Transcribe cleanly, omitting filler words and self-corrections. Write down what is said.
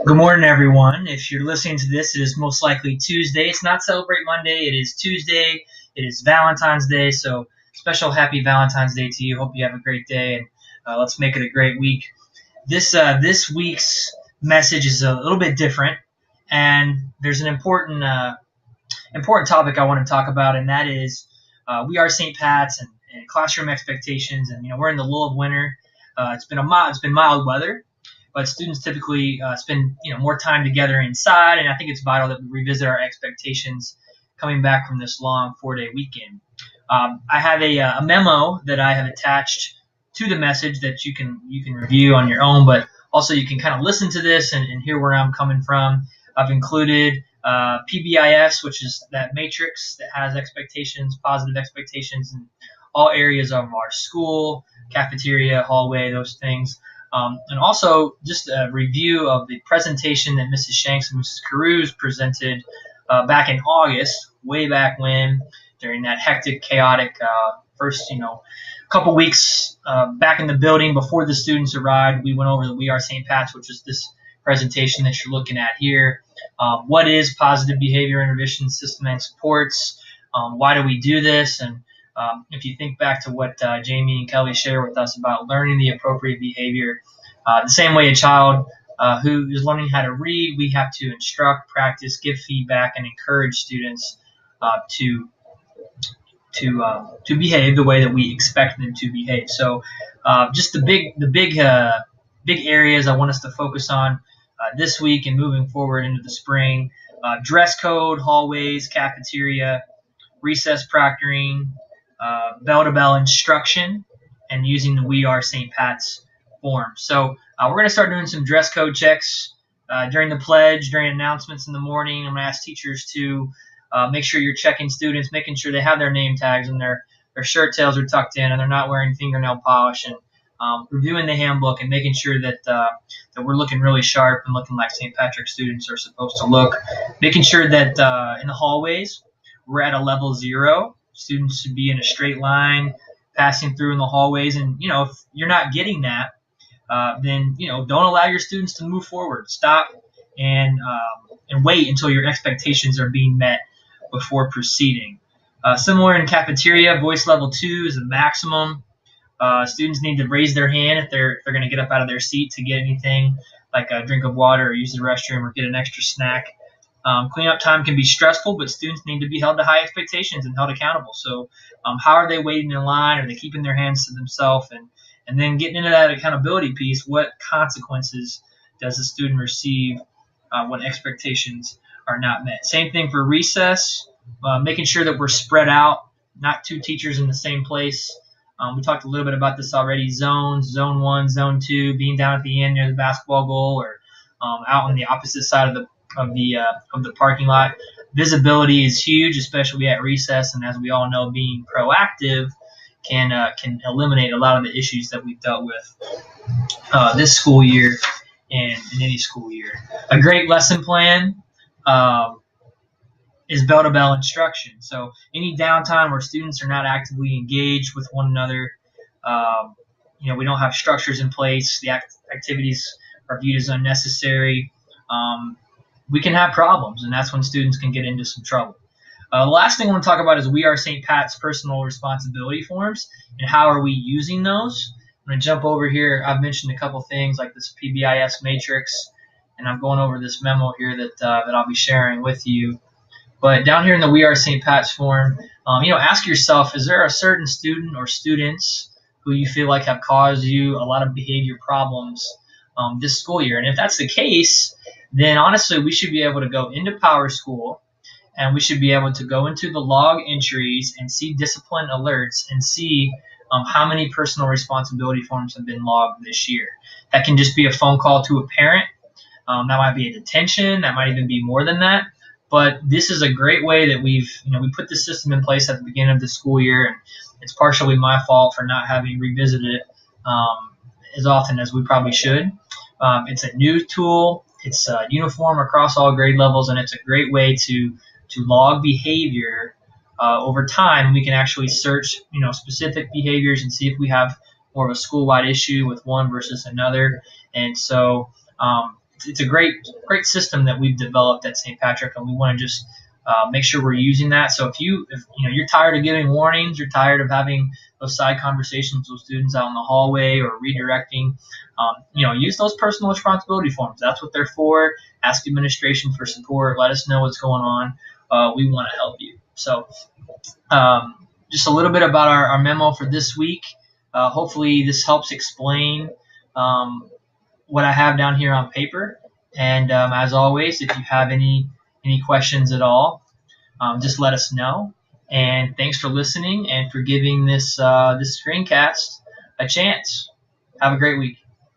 Good morning, everyone. If you're listening to this, it is most likely Tuesday. It's not Celebrate Monday. It is Tuesday. It is Valentine's Day. So, special happy Valentine's Day to you. Hope you have a great day, and let's make it a great week. This week's message is a little bit different, and there's an important topic I want to talk about, and that is we are St. Pat's and classroom expectations. And we're in the lull of winter. It's been mild weather, but students typically spend more time together inside, and I think it's vital that we revisit our expectations coming back from this long 4-day weekend. I have a memo that I have attached to the message that you can review on your own, but also you can kind of listen to this and hear where I'm coming from. I've included PBIS, which is that matrix that has expectations, positive expectations in all areas of our school, cafeteria, hallway, those things. And also just a review of the presentation that Mrs. Shanks and Mrs. Carews presented back in August, way back when, during that hectic, chaotic first, couple weeks back in the building before the students arrived. We went over the We Are St. Pat's, which is this presentation that you're looking at here. What is positive behavior intervention system and supports? Why do we do this? And if you think back to what Jamie and Kelly share with us about learning the appropriate behavior, the same way a child who is learning how to read, we have to instruct, practice, give feedback, and encourage students to behave the way that we expect them to behave. So, just the big areas I want us to focus on this week and moving forward into the spring: dress code, hallways, cafeteria, recess proctoring, bell-to-bell instruction, and using the We Are St. Pat's form. So we're going to start doing some dress code checks during the pledge, during announcements in the morning. I'm going to ask teachers to make sure you're checking students, making sure they have their name tags and their shirt tails are tucked in and they're not wearing fingernail polish, and reviewing the handbook and making sure that we're looking really sharp and looking like St. Patrick students are supposed to look. Making sure that in the hallways we're at a level 0. Students should be in a straight line passing through in the hallways. And, if you're not getting that, then, don't allow your students to move forward. Stop and wait until your expectations are being met before proceeding. Similar in cafeteria, voice level 2 is the maximum. Students need to raise their hand if they're going to get up out of their seat to get anything like a drink of water or use the restroom or get an extra snack. Cleanup time can be stressful, but students need to be held to high expectations and held accountable. So how are they waiting in line? Are they keeping their hands to themselves? And then getting into that accountability piece, what consequences does the student receive when expectations are not met? Same thing for recess, making sure that we're spread out, not 2 teachers in the same place. We talked a little bit about this already. Zones, zone 1, zone 2, being down at the end near the basketball goal or out on the opposite side of the parking lot. Visibility is huge, especially at recess, and as we all know, being proactive can eliminate a lot of the issues that we've dealt with this school year and in any school year. A great lesson plan is bell-to-bell instruction. So any downtime where students are not actively engaged with one another, we don't have structures in place, the activities are viewed as unnecessary, we can have problems, and that's when students can get into some trouble. The last thing I want to talk about is We Are St. Pat's personal responsibility forms and how are we using those. I'm going to jump over here. I've mentioned a couple things like this PBIS matrix, and I'm going over this memo here that I'll be sharing with you. But down here in the We Are St. Pat's form, ask yourself, is there a certain student or students who you feel like have caused you a lot of behavior problems this school year? And if that's the case, then honestly, we should be able to go into PowerSchool and we should be able to go into the log entries and see discipline alerts and see how many personal responsibility forms have been logged this year. That can just be a phone call to a parent. That might be a detention. That might even be more than that. But this is a great way that we put the system in place at the beginning of the school year, and it's partially my fault for not having revisited it as often as we probably should. It's a new tool. It's uniform across all grade levels, and it's a great way to log behavior over time. We can actually search, specific behaviors and see if we have more of a school-wide issue with one versus another. And so it's a great system that we've developed at St. Patrick, and we want to just make sure we're using that. So if you're tired of giving warnings, you're tired of having those side conversations with students out in the hallway or redirecting, use those personal responsibility forms. That's what they're for. Ask administration for support. Let us know what's going on. We want to help you. So just a little bit about our memo for this week. Hopefully this helps explain what I have down here on paper. And as always, if you have any questions at all, just let us know. And thanks for listening and for giving this screencast a chance. Have a great week.